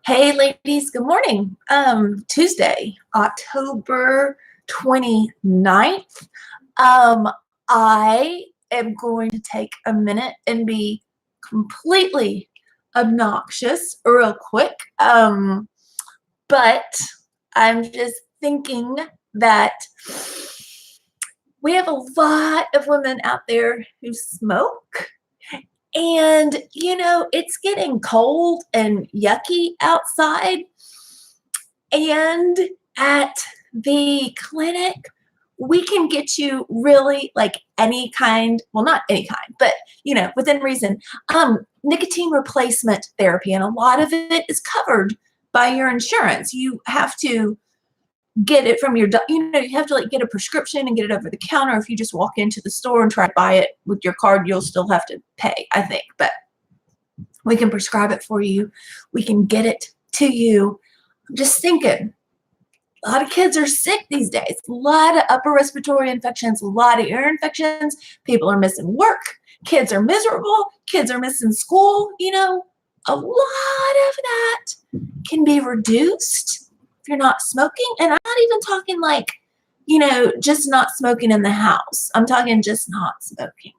Hey, ladies, good morning. Tuesday, October 29th. Um, I am going to take a minute and be completely obnoxious real quick. But I'm just thinking that we have a lot of women out there who smoke. And, it's getting cold and yucky outside. And at the clinic, we can get you really like any kind, well, not any kind, but, within reason, nicotine replacement therapy. And a lot of it is covered by your insurance. You have to get it from your, you have to like get a prescription and get it over the counter. If you just walk into the store and try to buy it with your card, you'll still have to pay, I think. But we can prescribe it for you. We can get it to you. I'm just thinking, a lot of kids are sick these days. A lot of upper respiratory infections, a lot of ear infections. People are missing work. Kids are miserable. Kids are missing school. A lot of that can be reduced if you're not smoking. And I'm not even talking like, just not smoking in the house. I'm talking just not smoking.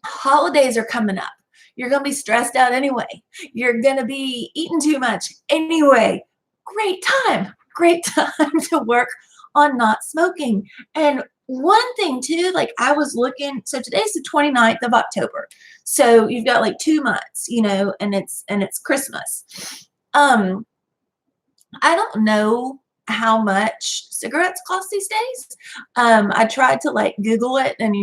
Holidays are coming up. You're going to be stressed out anyway. You're going to be eating too much anyway. Great time to work on not smoking. And one thing too, like I was looking, so today's the 29th of October. So you've got like 2 months, and it's Christmas. I don't know how much cigarettes cost these days. I tried to like Google it and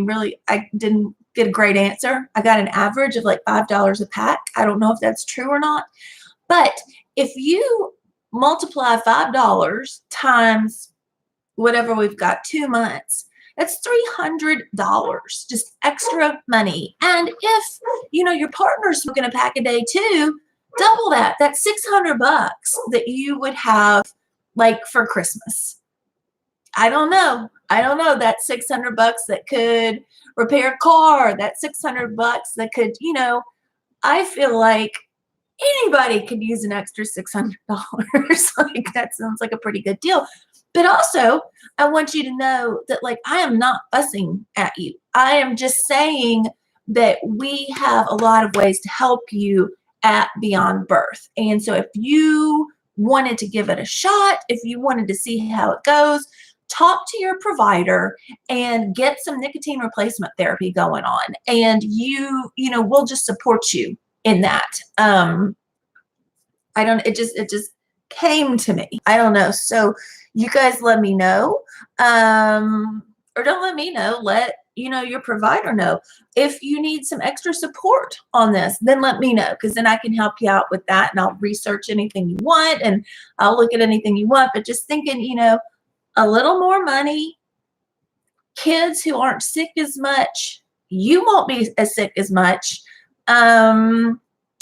I didn't get a great answer. I got an average of like $5 a pack. I don't know if that's true or not. But if you multiply $5 times whatever we've got, 2 months, that's $300, just extra money. And if, your partner's smoking a pack a day too, double that. That's $600 that you would have like for Christmas. I don't know. That's $600 that could repair a car. That's $600 that could, I feel like anybody could use an extra $600. Like that sounds like a pretty good deal. But also, I want you to know that like I am not fussing at you. I am just saying that we have a lot of ways to help you at Beyond Birth. And so if you wanted to give it a shot, if you wanted to see how it goes, talk to your provider and get some nicotine replacement therapy going on. And we'll just support you in that. It just came to me. I don't know. So you guys let me know, or don't let me know, let your provider know. If you need some extra support on this, then let me know, because then I can help you out with that, and I'll research anything you want and I'll look at anything you want. But just thinking, a little more money, kids who aren't sick as much, you won't be as sick as much. I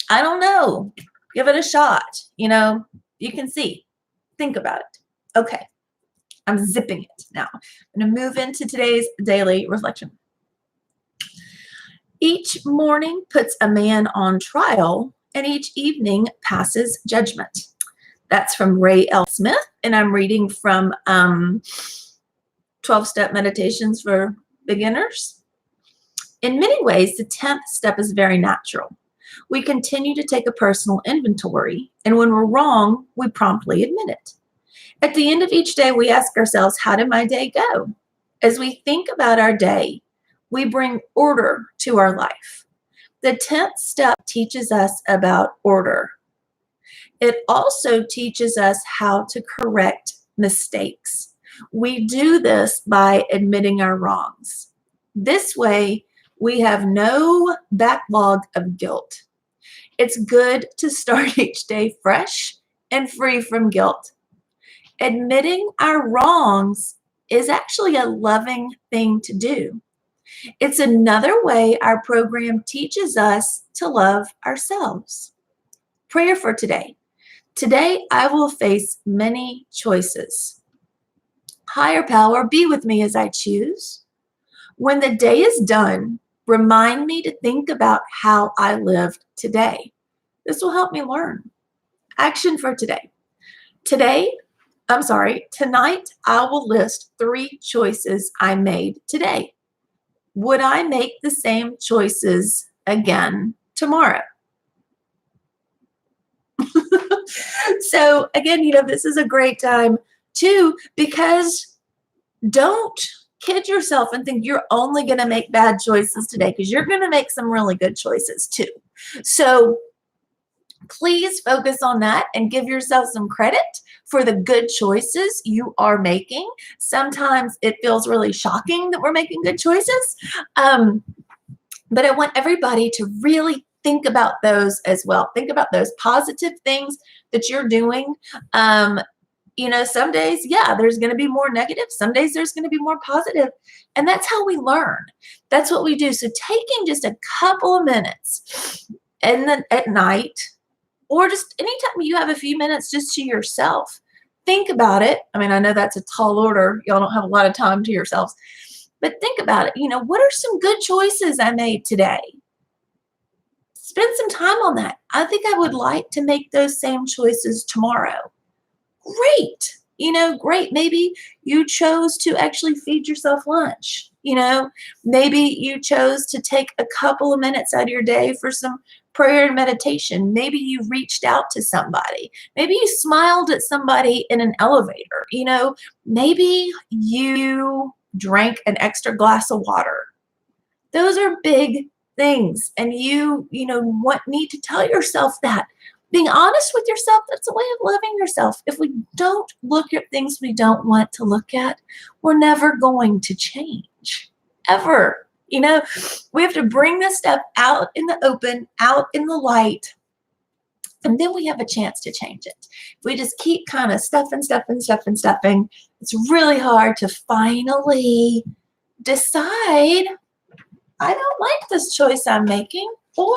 don't know. Give it a shot. You can see. Think about it. Okay. I'm zipping it now. I'm going to move into today's daily reflection. Each morning puts a man on trial, and each evening passes judgment. That's from Ray L. Smith, and I'm reading from 12-Step Meditations for Beginners. In many ways, the 10th step is very natural. We continue to take a personal inventory, and when we're wrong, we promptly admit it. At the end of each day, we ask ourselves, how did my day go? As we think about our day, we bring order to our life. The 10th step teaches us about order. It also teaches us how to correct mistakes. We do this by admitting our wrongs. This way, we have no backlog of guilt. It's good to start each day fresh and free from guilt. Admitting our wrongs is actually a loving thing to do. It's another way our program teaches us to love ourselves. Prayer for today. Today, I will face many choices. Higher power, be with me as I choose. When the day is done, remind me to think about how I lived today. This will help me learn. Action for today. Tonight I will list 3 choices I made today. Would I make the same choices again tomorrow? So again, this is a great time too, because don't kid yourself and think you're only going to make bad choices today, because you're going to make some really good choices too. So please focus on that and give yourself some credit for the good choices you are making. Sometimes it feels really shocking that we're making good choices. But I want everybody to really think about those as well. Think about those positive things that you're doing. Some days, yeah, there's going to be more negative. Some days there's going to be more positive. And that's how we learn. That's what we do. So taking just a couple of minutes and then at night, or just anytime you have a few minutes just to yourself, think about it. I mean, I know that's a tall order. Y'all don't have a lot of time to yourselves. But think about it. What are some good choices I made today? Spend some time on that. I think I would like to make those same choices tomorrow. Great. Great. Maybe you chose to actually feed yourself lunch. Maybe you chose to take a couple of minutes out of your day for some prayer and meditation. Maybe you reached out to somebody. Maybe you smiled at somebody in an elevator. Maybe you drank an extra glass of water. Those are big things. And you need to tell yourself that. Being honest with yourself, that's a way of loving yourself. If we don't look at things we don't want to look at, we're never going to change. Ever. We have to bring this stuff out in the open, out in the light, and then we have a chance to change it. If we just keep kind of stuffing, it's really hard to finally decide, I don't like this choice I'm making, or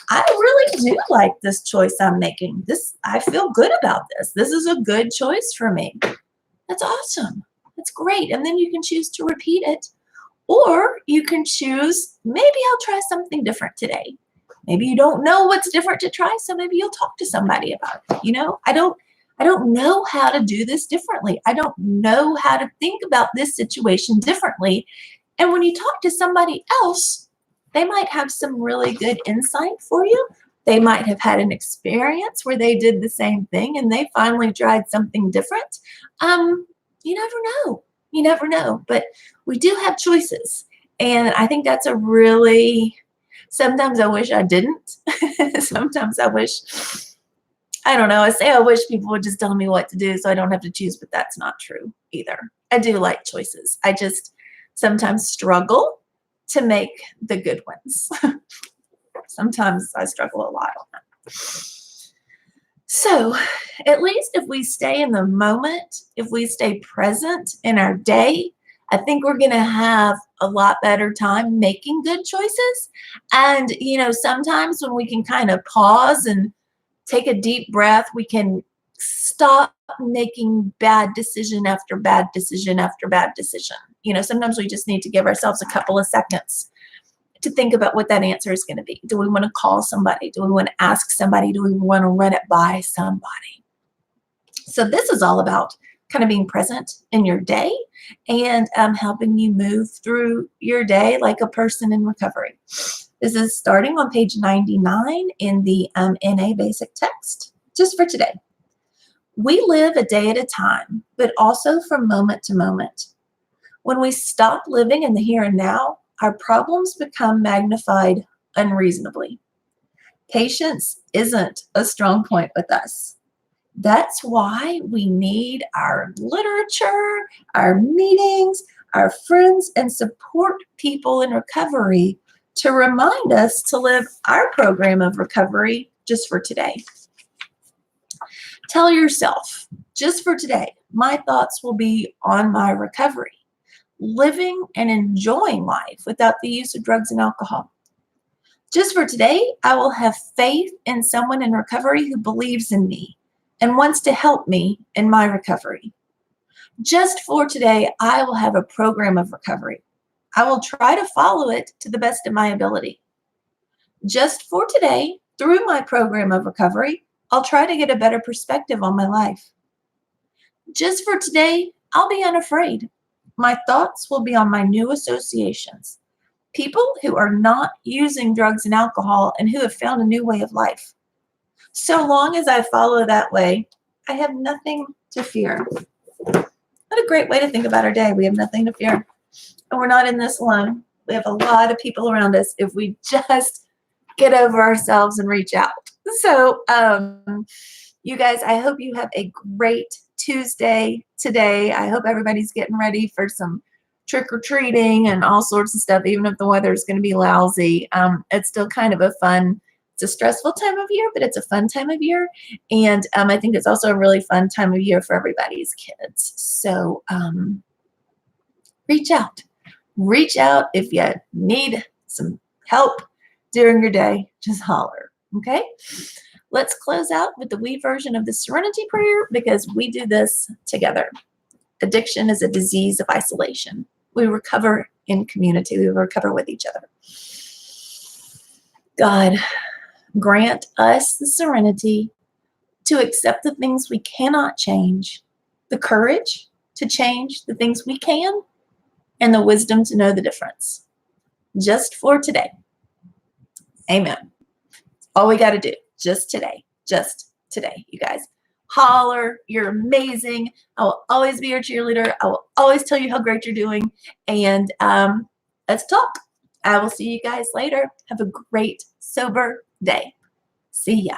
I really do like this choice I'm making. I feel good about this. This is a good choice for me. That's awesome. That's great. And then you can choose to repeat it. Or you can choose, maybe I'll try something different today. Maybe you don't know what's different to try, so maybe you'll talk to somebody about it. I don't know how to do this differently. I don't know how to think about this situation differently. And when you talk to somebody else, they might have some really good insight for you. They might have had an experience where they did the same thing and they finally tried something different. You never know. You never know. But we do have choices. And I think that's sometimes I wish I didn't. Sometimes I wish, I don't know. I wish people would just tell me what to do so I don't have to choose, but that's not true either. I do like choices. I just sometimes struggle to make the good ones. Sometimes I struggle a lot on that. So at least if we stay in the moment, if we stay present in our day, I think we're going to have a lot better time making good choices. And, sometimes when we can kind of pause and take a deep breath, we can stop making bad decision after bad decision after bad decision. Sometimes we just need to give ourselves a couple of seconds to think about what that answer is going to be. Do we want to call somebody? Do we want to ask somebody? Do we want to run it by somebody? So this is all about kind of being present in your day and helping you move through your day like a person in recovery. This is starting on page 99 in the NA basic text, just for today. We live a day at a time, but also from moment to moment. When we stop living in the here and now, our problems become magnified unreasonably. Patience isn't a strong point with us. That's why we need our literature, our meetings, our friends, and support people in recovery to remind us to live our program of recovery just for today. Tell yourself, just for today, my thoughts will be on my recovery, living and enjoying life without the use of drugs and alcohol. Just for today, I will have faith in someone in recovery who believes in me and wants to help me in my recovery. Just for today, I will have a program of recovery. I will try to follow it to the best of my ability. Just for today, Through my program of recovery, I'll try to get a better perspective on my life. Just for today, I'll be unafraid. My thoughts will be on my new associations, people who are not using drugs and alcohol and who have found a new way of life. So long as I follow that way, I have nothing to fear. What a great way to think about our day. We have nothing to fear. And we're not in this alone. We have a lot of people around us if we just get over ourselves and reach out. So, you guys, I hope you have a great Tuesday today. I hope everybody's getting ready for some trick-or-treating and all sorts of stuff, even if the weather is going to be lousy. It's still kind of it's a stressful time of year, but it's a fun time of year. And I think it's also a really fun time of year for everybody's kids. So reach out. Reach out if you need some help during your day. Just holler, okay? Let's close out with the we version of the Serenity Prayer because we do this together. Addiction is a disease of isolation. We recover in community. We recover with each other. God, grant us the serenity to accept the things we cannot change, the courage to change the things we can, and the wisdom to know the difference. Just for today. Amen. All we got to do, just today, you guys. Holler, you're amazing. I will always be your cheerleader. I will always tell you how great you're doing. And let's talk. I will see you guys later. Have a great, sober day. See ya.